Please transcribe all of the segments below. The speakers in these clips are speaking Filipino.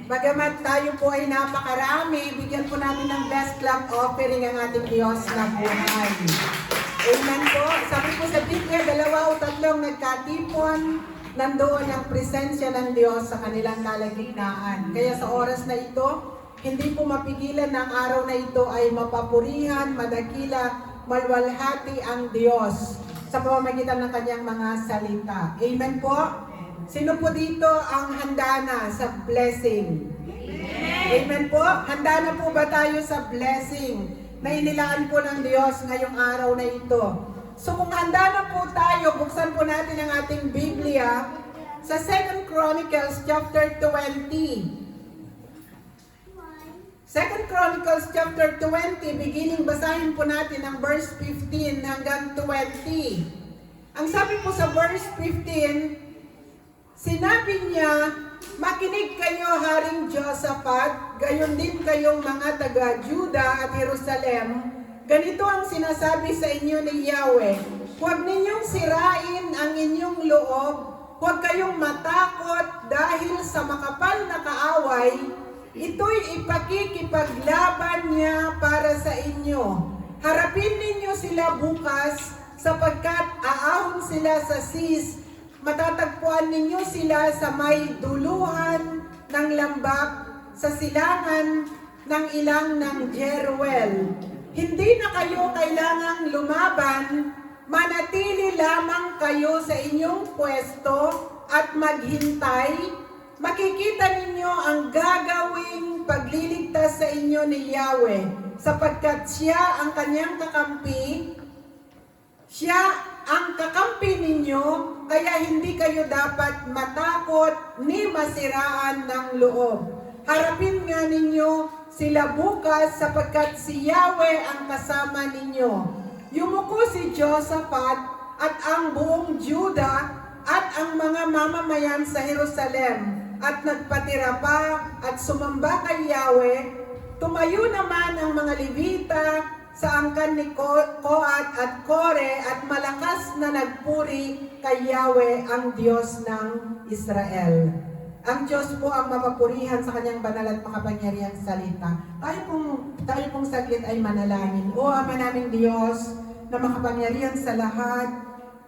Bagamat tayo po ay napakarami, bigyan po natin ng best clap offering ang ating Diyos na buhay. Amen po. Sabi po sa Biblia, 2 o 3 nagkatipon, nandoon ang presensya ng Diyos sa kanilang kalagitnaan. Kaya sa oras na ito, hindi po mapigilan na ang araw na ito ay mapapurihan, madakila, malwalhati ang Diyos sa pamamagitan ng kanyang mga salita. Amen po. Sino po dito ang handa na sa blessing? Amen po. Handa na po ba tayo sa blessing na inilaan po ng Diyos ngayong araw na ito? So kung handa na po tayo, buksan po natin ang ating Biblia sa 2 Chronicles chapter 20. 2 Chronicles chapter 20, beginning basahin po natin ang verse 15 hanggang 20. Ang sabi po sa verse 15, sinabi niya, makinig kayo, Haring Josaphat, gayon din kayong mga taga-Juda at Jerusalem. Ganito ang sinasabi sa inyo ni Yahweh, huwag ninyong sirain ang inyong loob, huwag kayong matakot dahil sa makapal na kaaway, ito'y ipakikipaglaban niya para sa inyo. Harapin ninyo sila bukas, sapagkat aahon sila sa Sis. Matatagpuan ninyo sila sa may duluhan ng lambak, sa silangan ng ilang ng Jeruel. Hindi na kayo kailangang lumaban, manatili lamang kayo sa inyong pwesto at maghintay. Makikita ninyo ang gagawing pagliligtas sa inyo ni Yahweh, sapagkat siya ang kanyang kakampi, siya ang kakampi ninyo, kaya hindi kayo dapat matakot ni masiraan ng loob. Harapin nga ninyo sila bukas sapagkat si Yahweh ang kasama ninyo. Yumuko si Josaphat at ang buong Juda at ang mga mamamayan sa Jerusalem at nagpatira pa at sumamba kay Yahweh. Tumayo naman ang mga Levita sa angkan ni Koat at Kore at malakas na nagpuri kay Yahweh ang Diyos ng Israel. Ang Diyos po ang mapapurihan sa kanyang banal at makapangyarihang salita. Tayo pong saglit ay manalangin. O Ama naming Diyos na makapangyarihan sa lahat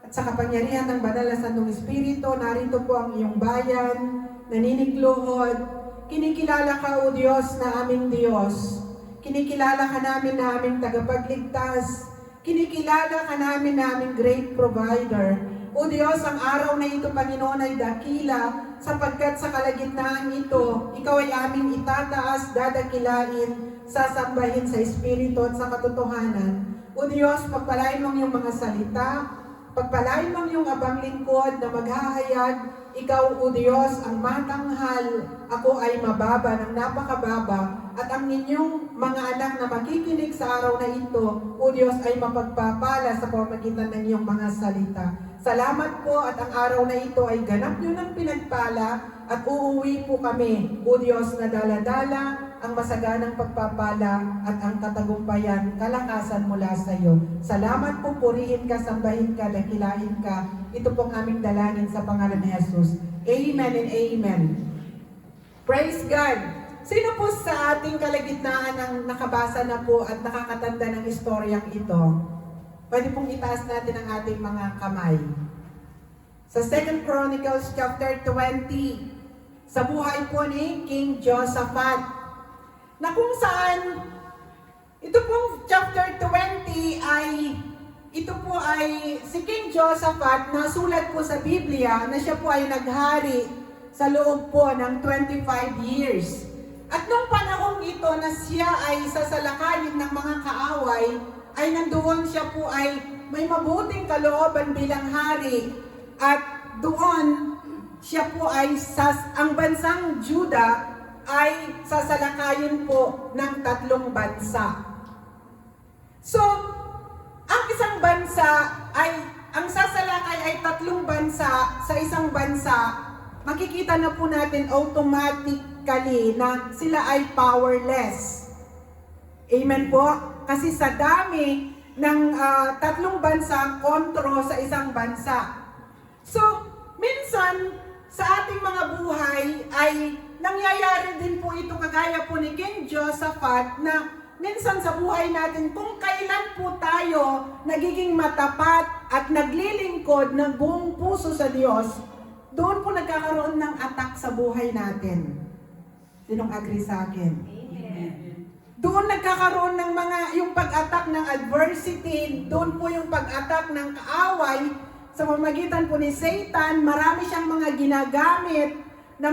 at sa kapangyarihan ng banal na Santong Espiritu, narito po ang iyong bayan, naninigluhod. Kinikilala ka, O Diyos, na aming Diyos. Kinikilala ka namin na aming tagapagligtas. Kinikilala ka namin na aming great provider. O Diyos, ang araw na ito, Panginoon, ay dakila, sapagkat sa kalagitnaan ito, Ikaw ay aming itataas, dadakilain, sasambahin sa Espiritu at sa katotohanan. O Diyos, pagpalain mong iyong mga salita, pagpalain mong iyong abang lingkod na maghahayag, Ikaw, O Diyos, ang matanghal, ako ay mababa ng napakababa, at ang inyong mga anak na makikinig sa araw na ito, O Diyos, ay mapagpapala sa pamamagitan ng iyong mga salita. Salamat po at ang araw na ito ay ganap nyo ng pinagpala at uuwi po kami, O Diyos, na dala-dala ang masaganang pagpapala at ang katagumpayan, kalakasan mula sa iyo. Salamat po, purihin ka, sambahin ka, dakilain ka. Ito pong aming dalangin sa pangalan ni Jesus. Amen and amen. Praise God! Sino po sa ating kalagitnaan ang nakabasa na po at nakakatanda ng istoryang ito? Pwede pong itaas natin ang ating mga kamay. Sa 2 Chronicles chapter 20, sa buhay po ni King Josaphat, na kung saan, ito pong chapter 20 ay, ito po ay si King Josaphat, na sulat po sa Biblia na siya po ay naghari sa loob po ng 25 years. At nung panahong ito na siya ay sasalakayin ng mga kaaway, ay nandoon siya po ay may mabuting kalooban bilang hari. At doon siya po ay ang bansang Juda ay sasalakayin po ng 3 bansa. So, ang isang bansa ay, ang sasalakay ay 3 bansa sa isang bansa, makikita na po natin automatically na sila ay powerless. Amen po? Kasi sa dami ng 3 bansa kontro sa isang bansa. So, minsan sa ating mga buhay ay nangyayari din po ito kagaya po ni King Josaphat na minsan sa buhay natin kung kailan po tayo nagiging matapat at naglilingkod ng buong puso sa Diyos, doon po nagkakaroon ng attack sa buhay natin. Sinong agree sa akin? Amen. Doon nagkakaroon ng yung pag-attack ng adversity, doon po yung pag-attack ng kaaway sa pamamagitan po ni Satan. Marami siyang mga ginagamit na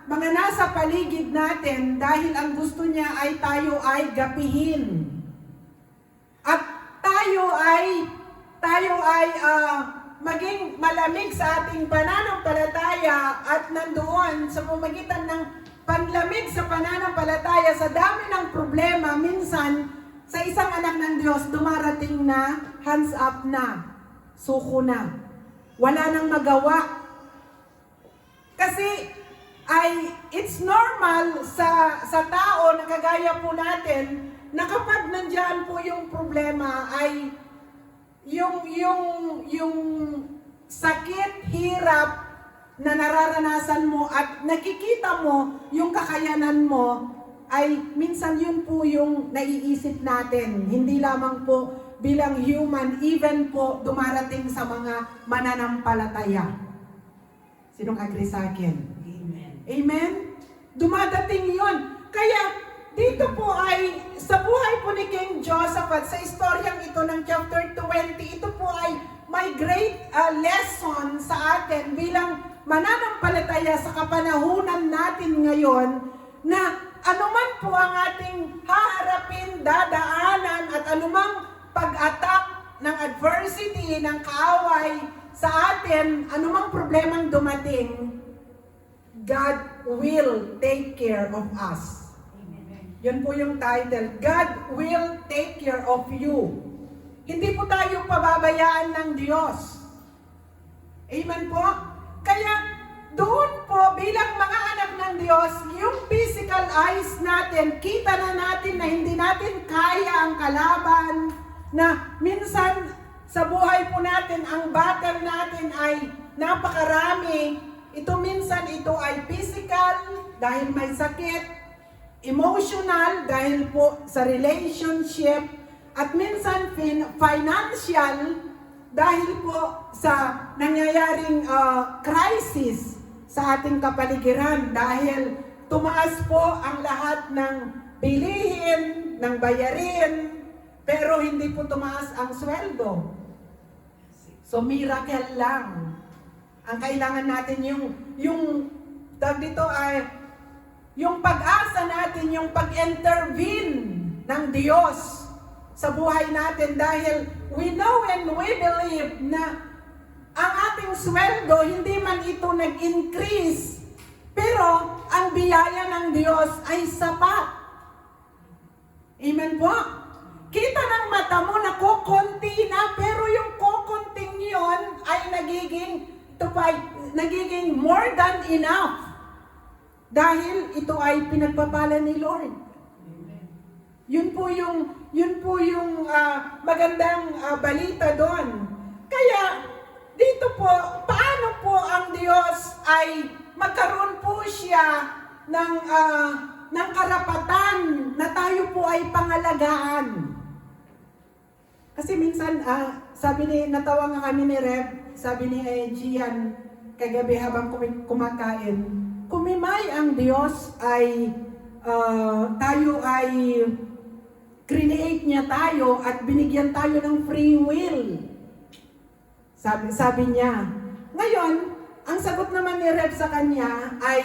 mga nasa paligid natin dahil ang gusto niya ay tayo ay gapihin. At tayo ay maging malamig sa ating pananampalataya at nandoon sa pamamagitan ng panlamig sa pananampalataya sa dami ng problema, minsan sa isang anak ng Diyos dumarating na hands up na, suko na, wala nang magawa. Kasi it's normal sa tao na kagaya po natin na kapag nandiyan po yung problema ay yung sakit, hirap na nararanasan mo at nakikita mo yung kakayanan mo ay minsan yun po yung naiisip natin. Hindi lamang po bilang human, even po dumarating sa mga mananampalataya. Sinong agree sa akin? Amen. Amen? Dumadating yun. Kaya dito po ay sa buhay po ni King Josaphat, sa istoryang ito ng chapter 20, ito po ay may great lesson sa atin bilang mananampalataya sa kapanahunan natin ngayon na anuman po ang ating haharapin, dadaanan at anumang pag-attack ng adversity, ng kaaway sa atin, anumang problemang dumating, God will take care of us. Amen. Yun po yung title, God will take care of you. Hindi po tayo pababayaan ng Diyos. Amen po? Kaya doon po bilang mga anak ng Diyos, yung physical eyes natin, kita na natin na hindi natin kaya ang kalaban, na minsan sa buhay po natin, ang battle natin ay napakarami. Ito minsan ito ay physical dahil may sakit, emotional dahil po sa relationship, at minsan financial dahil po sa nangyayaring crisis sa ating kapaligiran dahil tumaas po ang lahat ng bilihin, ng bayarin, pero hindi po tumaas ang sweldo. So miracle lang. Ang kailangan natin yung tawag dito ay yung pag-asa natin, yung pag-intervene ng Diyos sa buhay natin dahil we know and we believe na ang ating sweldo, hindi man ito nag-increase, pero ang biyaya ng Diyos ay sapat. Amen po? Kita ng mata mo na kukunti na, pero yung kukunting yun ay nagiging more than enough. Dahil ito ay pinagpapala ni Lord. Yun po yung magandang balita doon. Kaya dito po, paano po ang Diyos ay magkaroon po siya ng karapatan na tayo po ay pangalagaan. Kasi minsan, natawa nga kami ni Rev, sabi ni Gian kagabi habang kumakain, kumimay ang Diyos ay tayo ay create niya tayo at binigyan tayo ng free will. Sabi niya. Ngayon, ang sagot naman ni Rev sa kanya ay,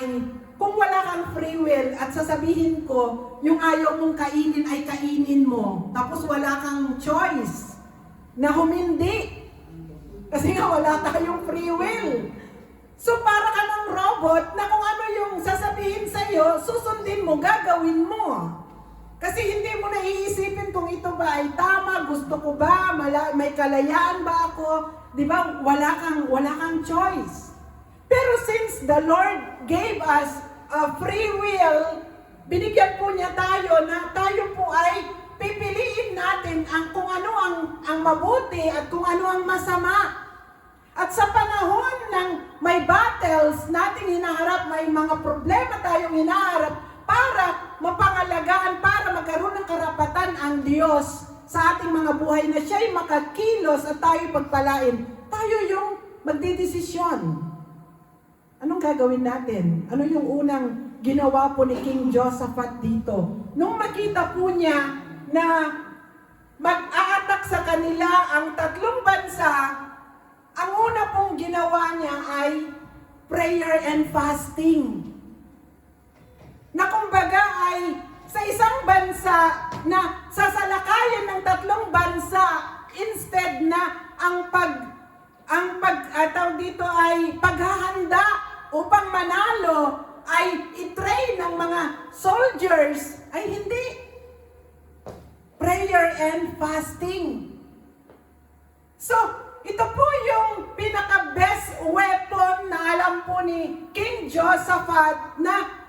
kung wala kang free will at sasabihin ko, yung ayaw mong kainin ay kainin mo, tapos wala kang choice na humindi. Kasi nga wala tayong free will. So para ka ng robot na kung ano yung sasabihin sa'yo, susundin mo, gagawin mo. Kasi hindi mo na iisipin kung ito ba ay tama, gusto ko ba, may kalayaan ba ako, di ba? Wala kang choice. Pero since the Lord gave us a free will, binigyan po niya tayo na tayo po ay pipiliin natin kung ano ang mabuti at kung ano ang masama. At sa panahon ng may battles nating hinaharap, may mga problema tayong hinaharap para mapangalagaan, para magkaroon ng karapatan ang Diyos sa ating mga buhay na siya'y makakilos at tayo'y pagpalain. Tayo yung magdidesisyon. Anong gagawin natin? Ano yung unang ginawa po ni King Josaphat dito? Nung makita po niya na mag-aatak sa kanila ang tatlong bansa, ang una pong ginawa niya ay prayer and fasting. Na kumbaga ay sa isang bansa na sasalakayan ng tatlong bansa, instead na tawag dito ay paghahanda upang manalo, ay i-train ng mga soldiers, ay hindi. Prayer and fasting. So, ito po yung pinaka-best weapon na alam po ni King Josaphat na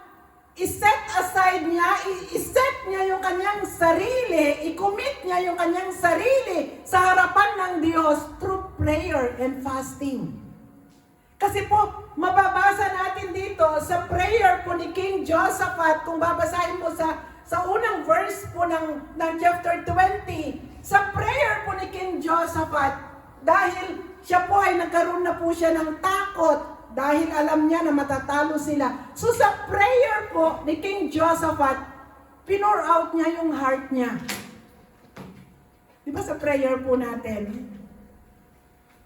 i-set aside niya, i-set niya yung kanyang sarili, i-commit niya yung kanyang sarili sa harapan ng Diyos through prayer and fasting. Kasi po, mababasa natin dito sa prayer po ni King Josaphat, kung babasahin mo sa unang verse po ng chapter 20, sa prayer po ni King Josaphat, dahil siya po ay nagkaroon na po siya ng takot, dahil alam niya na matatalo sila. So sa prayer po ni King Josaphat, pinor out niya yung heart niya. Di ba sa prayer po natin,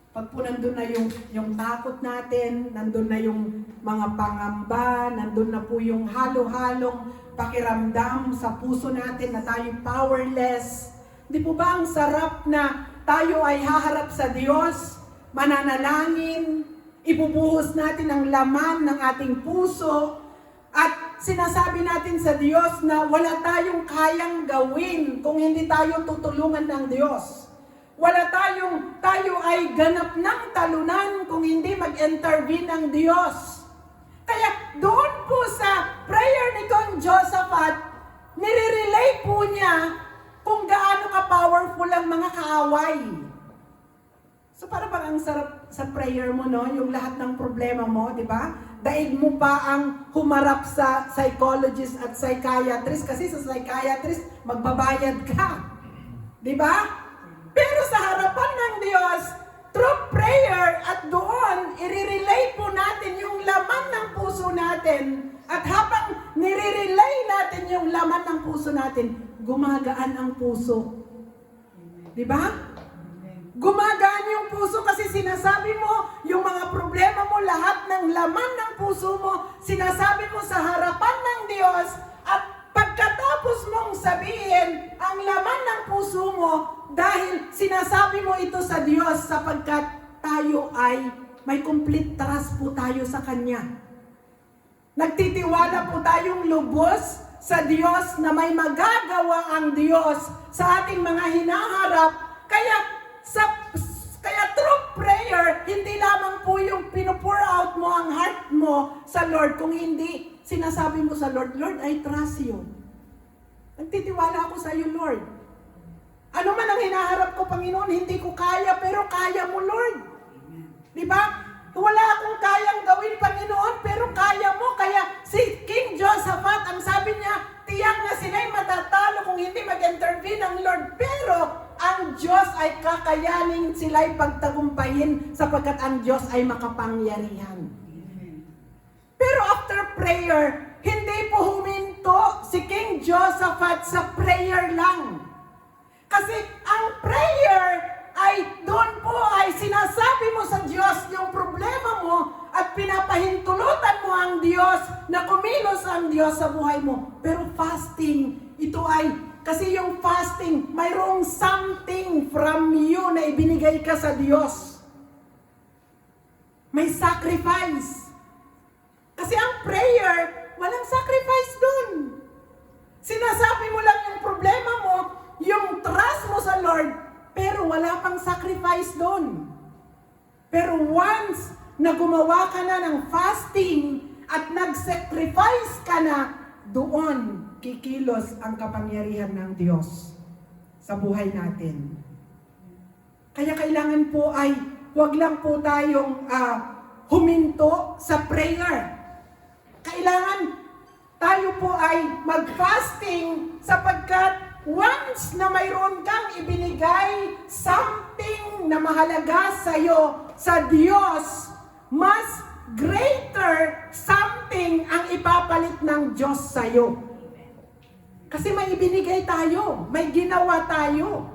pag po nandun na yung takot natin, nandun na yung mga pangamba, nandun na po yung halo-halong pakiramdam sa puso natin na tayo powerless. Di po ba ang sarap na tayo ay haharap sa Diyos, mananalangin, ibubuhos natin ang laman ng ating puso, at sinasabi natin sa Diyos na wala tayong kayang gawin kung hindi tayo tutulungan ng Diyos. Tayo ay ganap ng talunan kung hindi mag-intervene ng Diyos. Kaya doon po sa prayer ni King Josaphat, nire-relay po niya kung gaano ka-powerful ang mga kaaway. So para bang ang sarap sa prayer mo, no? Yung lahat ng problema mo, di ba? Daig mo pa ang humarap sa psychologist at psychiatrist, kasi sa psychiatrist, magbabayad ka. Di ba? Pero sa harapan ng Diyos, through prayer at doon, i-relay po natin yung laman ng puso natin. At habang nire-relay natin yung laman ng puso natin, gumagaan ang puso. Di ba? Gumagaan yung puso kasi sinasabi mo yung mga problema mo, lahat ng laman ng puso mo, sinasabi mo sa harapan ng Diyos, at pagkatapos mong sabihin ang laman ng puso mo, dahil sinasabi mo ito sa Diyos sapagkat tayo ay may complete trust po tayo sa Kanya. Nagtitiwala po tayong lubos sa Diyos na may magagawa ang Diyos sa ating mga hinaharap. Kaya through prayer, hindi lamang po yung pinupur out mo ang heart mo sa Lord, kung hindi sinasabi mo sa Lord, Lord, I trust you. Nagtitiwala ako sa iyo, Lord. Ano man ang hinaharap ko, Panginoon, hindi ko kaya, pero kaya mo, Lord. Di ba? Wala akong kayang gawin, Panginoon, pero kaya mo. Kaya si King Josaphat, ang sabi niya, tiyak na sila'y matatalo kung hindi mag-intervene ang Lord. Pero ang Diyos ay kakayanin sila'y pagtagumpayin sapagkat ang Diyos ay makapangyarihan. Pero after prayer, hindi po huminto si King Josaphat sa prayer lang. Kasi ang prayer ay doon po ay sinasabi mo sa Diyos yung problema mo at pinapahintulutan mo ang Diyos na kumilos ang Diyos sa buhay mo. Pero fasting, ito ay, kasi yung fasting, mayroong something from you na ibinigay ka sa Diyos. May sacrifice. Kasi ang prayer, walang sacrifice dun. Sinasabi mo lang yung problema mo, yung trust mo sa Lord, pero wala pang sacrifice doon. Pero once na gumawa ka na ng fasting at nag-sacrifice ka na, doon kikilos ang kapangyarihan ng Diyos sa buhay natin. Kaya kailangan po ay wag lang po tayong huminto sa prayer. Kailangan tayo po ay mag-fasting sapagkat once na mayroon kang ibinigay something na mahalaga sa iyo sa Diyos, mas greater something ang ipapalit ng Diyos sa iyo. Kasi may ibinigay tayo, may ginawa tayo.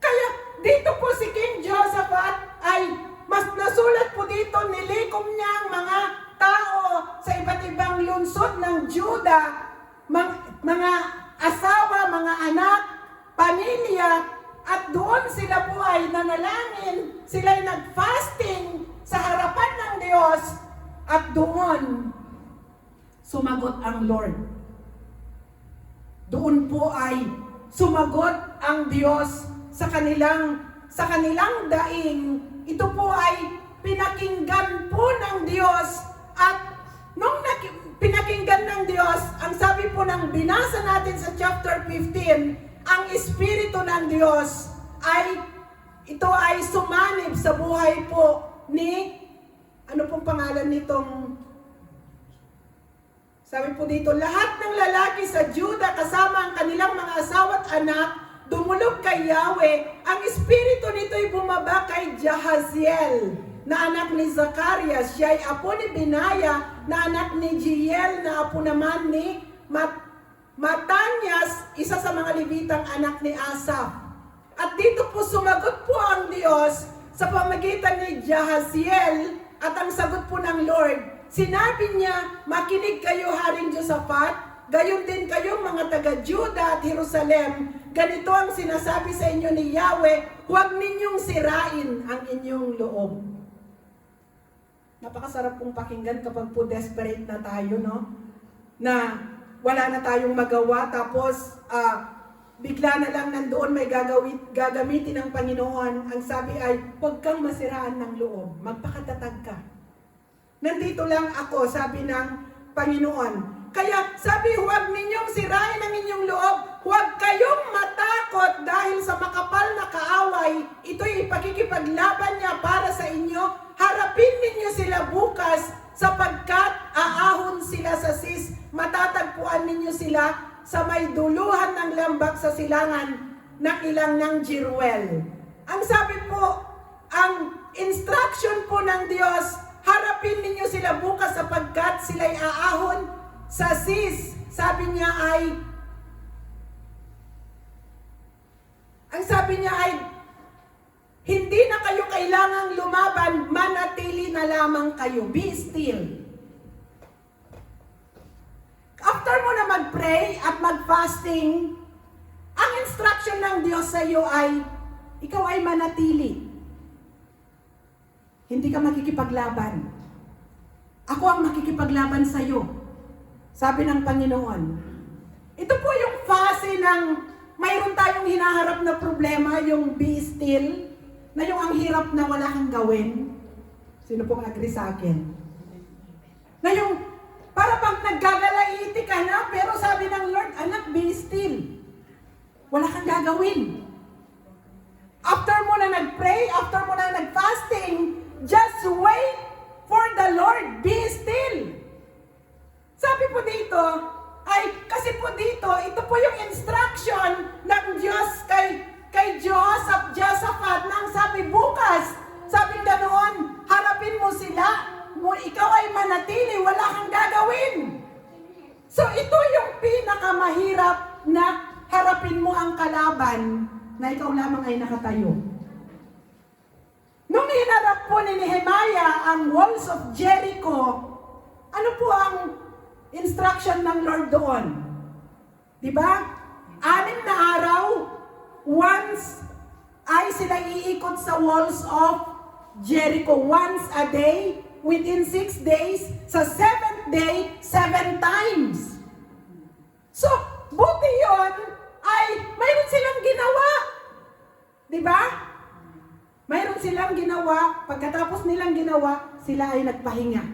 Kaya dito po si King Josaphat ay mas nasulat po dito, nilikom niya ang mga tao sa iba't ibang lungsod ng Juda, mga asawa, mga anak, pamilya, at doon sila po ay nanalangin, sila ay nag-fasting sa harapan ng Diyos, at doon sumagot ang Lord. Doon po ay sumagot ang Diyos sa kanilang daing. Ito po ay pinakinggan po ng Diyos, at nung pinakinggan ng Diyos, ang sabi po ng binasa natin sa chapter 15, ang Espiritu ng Diyos ito ay sumanib sa buhay po ni, ano pong pangalan nitong, sabi po dito, lahat ng lalaki sa Juda kasama ang kanilang mga asawa at anak, dumulog kay Yahweh. Ang espiritu nito'y bumaba kay Jahaziel, na anak ni Zacarias. Siya ay apo ni Binaya, na anak ni Jiel, na apo naman ni Matanyas, isa sa mga Levitang anak ni Asaph. At dito po sumagot po ang Diyos sa pamagitan ni Jahaziel, at ang sagot po ng Lord, sinabi niya, makinig kayo, Haring Josaphat, gayon din kayong mga taga-Juda at Jerusalem. Ganito ang sinasabi sa inyo ni Yahweh, huwag ninyong sirain ang inyong loob. Napakasarap pong pakinggan kapag po desperate na tayo, no? Na wala na tayong magawa, tapos bigla na lang nandoon may gagamitin ng Panginoon. Ang sabi ay, huwag kang masiraan ng loob, magpakatatag ka. Nandito lang ako, sabi ng Panginoon. Kaya sabi, huwag ninyong sirain ang inyong loob. Huwag kayong matakot dahil sa makapal na kaaway. Ito'y ipakikipaglaban niya para sa inyo. Harapin ninyo sila bukas sapagkat aahon sila sa Sis. Matatagpuan ninyo sila sa may duluhan ng lambak sa silangan ng ilang ng Jeruel. Ang sabi po, ang instruction po ng Diyos, harapin ninyo sila bukas sapagkat sila'y aahon sa Sis. Sabi niya ay, ang sabi niya ay, hindi na kayo kailangang lumaban, manatili na lamang kayo. Be still. After mo na mag-pray at mag-fasting, ang instruction ng Diyos sa iyo ay, ikaw ay manatili. Hindi ka makikipaglaban. Ako ang makikipaglaban sa iyo. Sabi ng Panginoon. Ito po yung fase ng mayroon tayong hinaharap na problema, yung be still, na yung ang hirap na wala kang gawin. Sino pong agree sa akin? Na yung para pag naggagalaiti ka na, pero sabi ng Lord, anak, be still. Wala kang gagawin. After mo na nag-pray, after mo na nag-fasting, just wait for the Lord. Be still. Sabi po dito, kasi po dito, ito po yung instruction ng Diyos kay Josaphat nang sabi bukas, sabi ganoon, harapin mo sila, ikaw ay manatili, wala kang gagawin. So ito yung pinakamahirap na harapin mo ang kalaban na ikaw lamang ay nakatayo. Nung hinarap po ni Nehemiah ang walls of Jericho, ano po ang instruction ng Lord doon? Diba? 6 na araw, once ay sila iikot sa walls of Jericho. Once a day, within 6 days, sa 7th day, 7 times. So, buti yun ay mayroon silang ginawa. Diba? Mayroon silang ginawa, pagkatapos nilang ginawa, sila ay nagpahinga.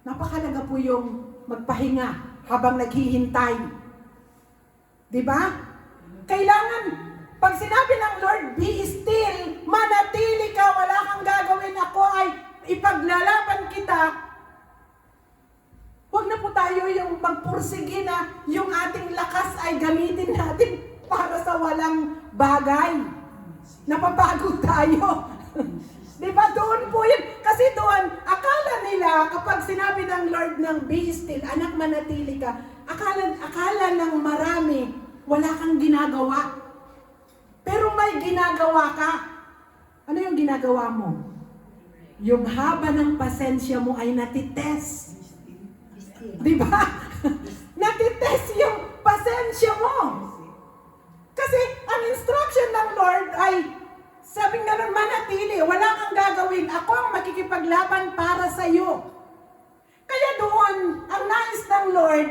Napakalaga po yung magpahinga habang naghihintay. Diba? Kailangan pag sinabi ng Lord, be still, manatili ka, wala kang gagawin, ako ay ipaglalaban kita, huwag na po tayo yung magpursige na yung ating lakas ay gamitin natin para sa walang bagay. Napapagod tayo. Di ba doon po yun? Kasi doon, akala nila kapag sinabi ng Lord ng be still, anak manatili ka, akala ng marami, wala kang ginagawa. Pero may ginagawa ka. Ano yung ginagawa mo? Yung haba ng pasensya mo ay natites. Di ba? Natites yung pasensya mo. Kasi ang instruction ng Lord ay sabing gano'n, manatili, wala kang gagawin. Ako ang makikipaglaban para sa iyo. Kaya doon, ang nais ng Lord,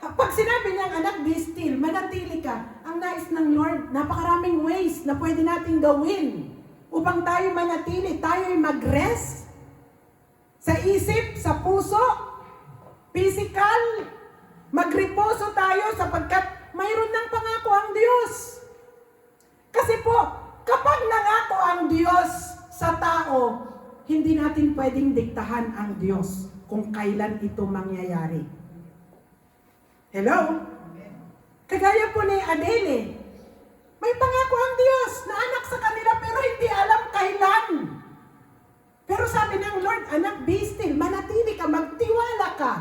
pag sinabi niyang anak, be still, manatili ka. Ang nais ng Lord, napakaraming ways na pwede nating gawin upang tayo manatili, tayo ay mag-rest sa isip, sa puso, physical, magreposo tayo sapagkat mayroon ng pangako ang Diyos. Kasi po, kapag nangako ang Diyos sa tao, hindi natin pwedeng diktahan ang Diyos kung kailan ito mangyayari. Hello? Kagaya po ni Adele, may pangako ang Diyos na anak sa kanila pero hindi alam kailan. Pero sabi ng Lord, anak, be still, manatili ka, magtiwala ka.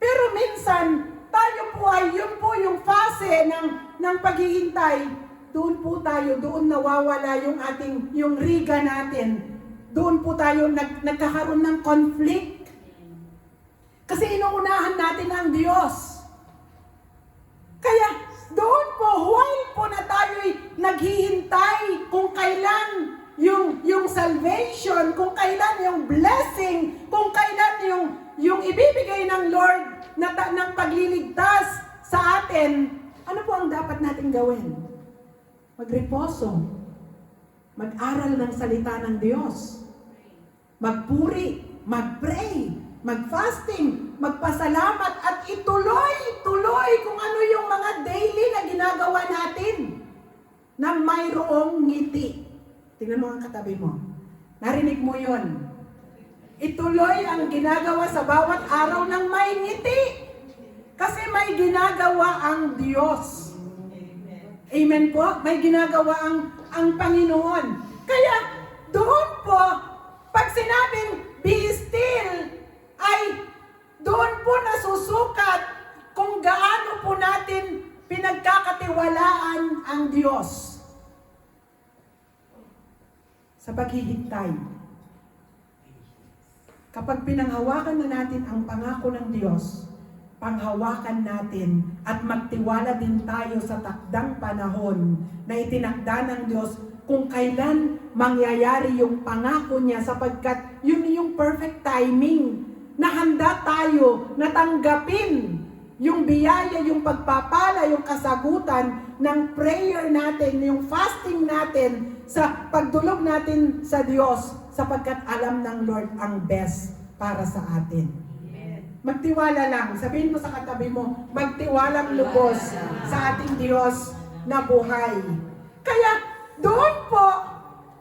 Pero minsan, tayo po ay, yun po yung fase ng paghihintay, doon po tayo, doon nawawala yung riga natin. Doon po tayo nagkakaroon ng conflict. Kasi inuunahan natin ang Diyos. Kaya doon po, while po na tayo'y naghihintay kung kailan yung salvation, kung kailan yung blessing, kung kailan yung ibibigay ng Lord ng pagliligtas sa atin, ano po ang dapat natin gawin? Magreposo, mag-aral ng salita ng Diyos, magpuri, mag-pray, mag-fasting, magpasalamat at ituloy kung ano yung mga daily na ginagawa natin na mayroong ngiti. Tingnan mo ang katabi mo. Narinig mo yon. Ituloy ang ginagawa sa bawat araw ng may ngiti. Kasi may ginagawa ang Diyos. Amen po? May ginagawa ang Panginoon. Kaya doon po, pag sinabing be still, ay doon po nasusukat kung gaano po natin pinagkakatiwalaan ang Diyos sa paghihintay. Kapag pinanghawakan na natin ang pangako ng Diyos, panghawakan natin at magtiwala din tayo sa takdang panahon na itinakda ng Diyos kung kailan mangyayari yung pangako niya sapagkat yun yung perfect timing na handa tayo na tanggapin yung biyaya, yung pagpapala, yung kasagutan ng prayer natin, yung fasting natin, sa pagdulog natin sa Diyos sapagkat alam ng Lord ang best para sa atin. Magtiwala lang. Sabihin mo sa katabi mo, magtiwalang lubos sa ating Diyos na buhay. Kaya doon po,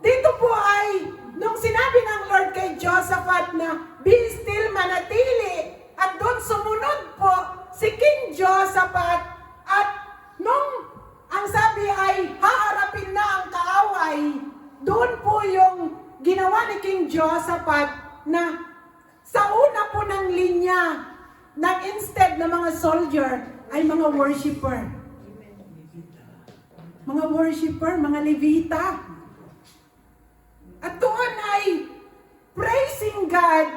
dito po ay, nung sinabi ng Lord kay Josaphat na be still, manatili, at doon sumunod po si King Josaphat, at nung ang sabi ay haharapin na ang kaaway, doon po yung ginawa ni King Josaphat na sa una po ng linya, na instead na mga soldier, ay mga worshiper. Mga worshiper, mga Levita. At doon ay praising God.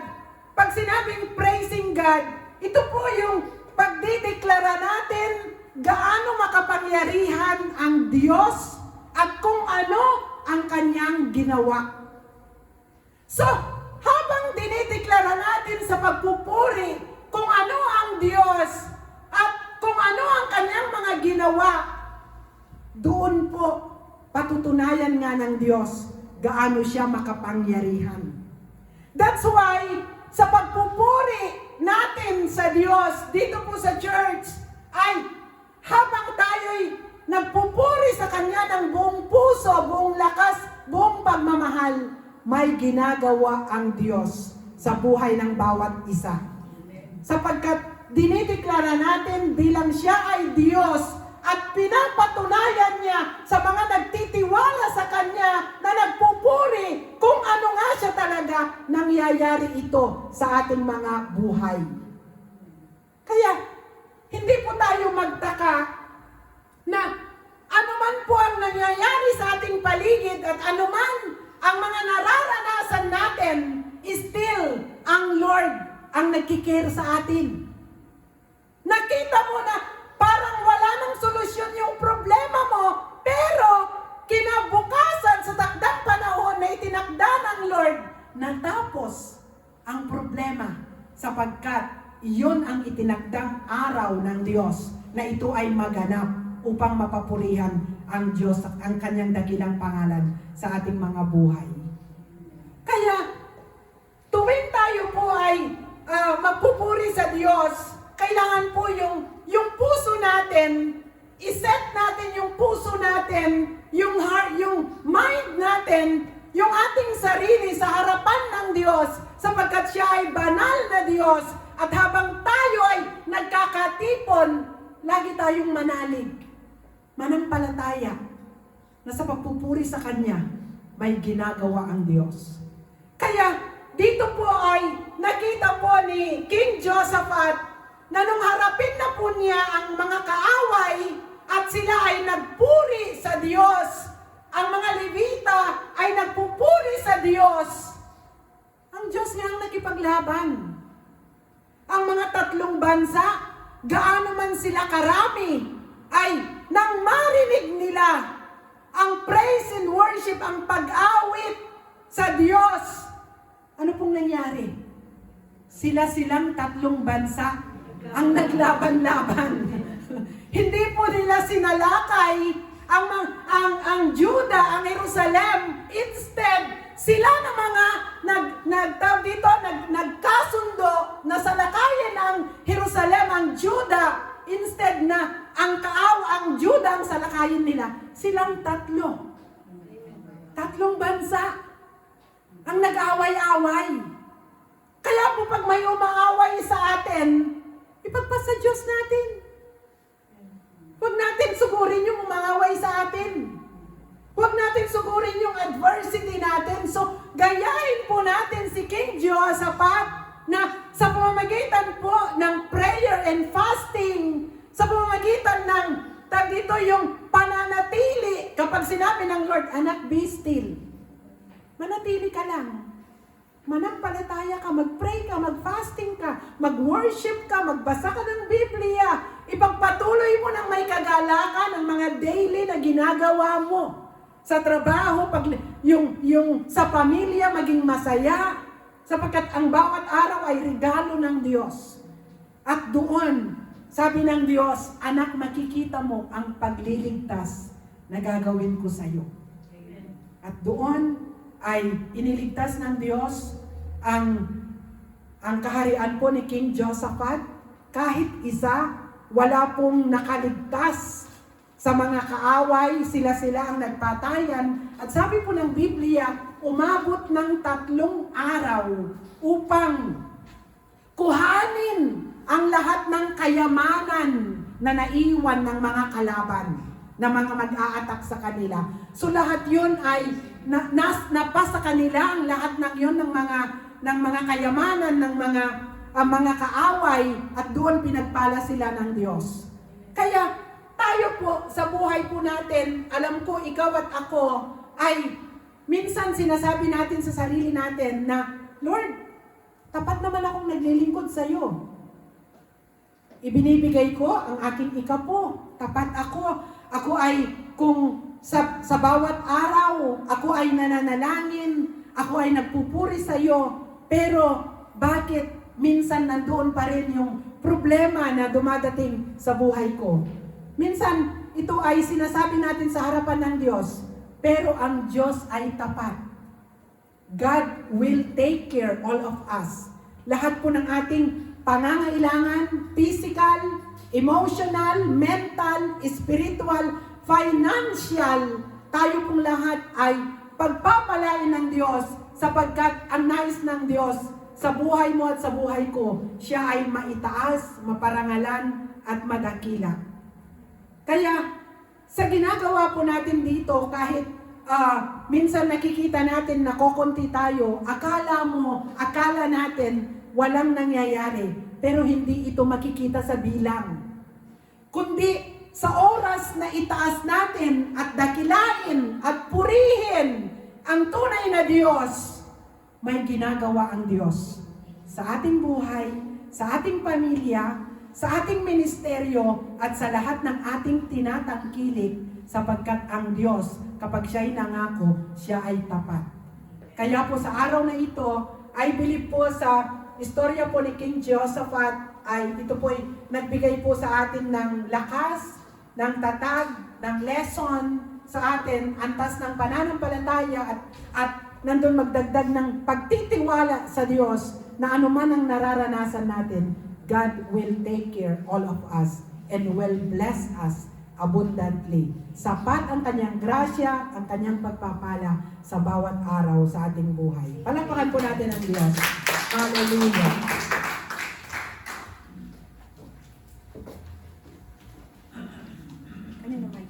Pag sinabing praising God, ito po yung pagdideklara natin gaano makapangyarihan ang Diyos at kung ano ang kanyang ginawa. So, habang dinideklara natin sa pagpupuri kung ano ang Diyos at kung ano ang kanyang mga ginawa, doon po patutunayan nga ng Diyos gaano siya makapangyarihan. That's why sa pagpupuri natin sa Diyos dito po sa church ay habang tayo'y nagpupuri sa Kanya ng buong puso, buong lakas, buong pagmamahal, may ginagawa ang Diyos sa buhay ng bawat isa. Sapagkat dinideklara natin bilang siya ay Diyos at pinapatunayan niya sa mga nagtitiwala sa Kanya na nagpupuri kung ano nga siya talaga, nangyayari ito sa ating mga buhay. Kaya, hindi po tayo magtaka na anuman po ang nangyayari sa ating paligid at anuman ang mga nararanasan natin, still ang Lord ang nagkikare sa atin. Nakita mo na parang wala nang solusyon yung problema mo, pero kinabukasan sa takdang panahon na itinakda ng Lord, natapos ang problema sapagkat iyon ang itinakdang araw ng Diyos na ito ay maganap upang mapapurihan ang Diyos at ang Kanyang dakilang pangalan sa ating mga buhay. Kaya, tuwing tayo po ay magpupuri sa Diyos, kailangan po yung puso natin, iset natin yung puso natin, yung heart, yung mind natin, yung ating sarili sa harapan ng Diyos, sapagkat siya ay banal na Diyos. At habang tayo ay nagkakatipon, lagi tayong manalig, manampalataya, na sa pagpupuri sa Kanya, may ginagawa ang Diyos. Kaya, dito po ay nakita po ni King Josaphat na nung harapin na po niya ang mga kaaway at sila ay nagpuri sa Diyos, ang mga Levita ay nagpupuri sa Diyos, ang Diyos nga ang nakipaglaban. Ang mga tatlong bansa, gaano man sila karami, ay nang marinig nila ang praise and worship, ang pag-awit sa Diyos, ano pong nangyari? Sila-silang tatlong bansa ang naglaban-laban. Hindi po nila sinalakay ang Juda, ang Jerusalem. Instead, sila na mga nagkasundo na salakayin ang Jerusalem, ang Juda. Instead na ang Juda ang salakayin nila. Silang tatlong bansa ang nag-away-away. Kaya po pag may umaaway sa atin, ipagpasa Diyos natin. Huwag natin sugurin yung umaaway sa atin. Huwag natin sugurin yung adversity natin. So, gayahin po natin si King Jehoshaphat na sa pamamagitan po ng prayer and fasting, sa pamamagitan ng dito yung pananatili, kapag sinabi ng Lord, anak, be still. Manatili ka lang. Manampalataya ka, mag-pray ka, mag-fasting ka, mag-worship ka, magbasa ka ng Biblia. Ipagpatuloy mo ng may kagalakan ang mga daily na ginagawa mo. Sa trabaho, yung sa pamilya, maging masaya. Sapagkat ang bawat araw ay regalo ng Diyos. At doon, sabi ng Diyos, anak, makikita mo ang pagliligtas na gagawin ko sa iyo. At doon ay iniligtas ng Diyos ang kaharian po ni King Josaphat. Kahit isa, wala pong nakaligtas sa mga kaaway, sila-sila ang nagpatayan. At sabi po ng Biblia, umabot ng 3 araw upang kuhanin ang lahat ng kayamanan na naiwan ng mga kalaban, na mga mag-a-attack sa kanila. So lahat yun ay napasa kanila, ang lahat ng yun ng mga kayamanan, ng mga kaaway, at doon pinagpala sila ng Diyos. Kaya tayo po, sa buhay po natin, alam ko, ikaw at ako, ay minsan sinasabi natin sa sarili natin na, Lord, tapat naman akong naglilingkod sa iyo. Ibinibigay ko ang aking ikapo. Tapat ako. Ako ay, kung sa bawat araw, ako ay nananalangin, ako ay nagpupuri sa iyo. Pero, bakit minsan nandoon pa rin yung problema na dumadating sa buhay ko? Minsan, ito ay sinasabi natin sa harapan ng Diyos, pero ang Diyos ay tapat. God will take care all of us. Lahat po ng ating pangangailangan, physical, emotional, mental, spiritual, financial, tayo pong lahat ay pagpapalain ng Diyos sapagkat ang nais ng Diyos sa buhay mo at sa buhay ko, siya ay maitaas, maparangalan at madakila. Kaya sa ginagawa po natin dito, kahit minsan nakikita natin na kokonti tayo, akala natin walang nangyayari, pero hindi ito makikita sa bilang. Kundi sa oras na itaas natin at dakilain at purihin ang tunay na Diyos, may ginagawa ang Diyos sa ating buhay, sa ating pamilya, sa ating ministeryo, at sa lahat ng ating tinatangkilik, sapagkat ang Diyos, kapag siya'y nangako, siya ay tapat. Kaya po sa araw na ito, I believe po sa istorya po ni King Jehoshaphat, ay ito po ay nagbigay po sa atin ng lakas, ng tatag, ng lesson sa atin, antas ng pananampalataya at nandun magdagdag ng pagtitiwala sa Diyos na anuman ang nararanasan natin, God will take care all of us and will bless us abundantly. Sapat ang kanyang grasya, ang kanyang pagpapala sa bawat araw sa ating buhay. Palakpakan po natin ang Diyos. Hallelujah. Kanino may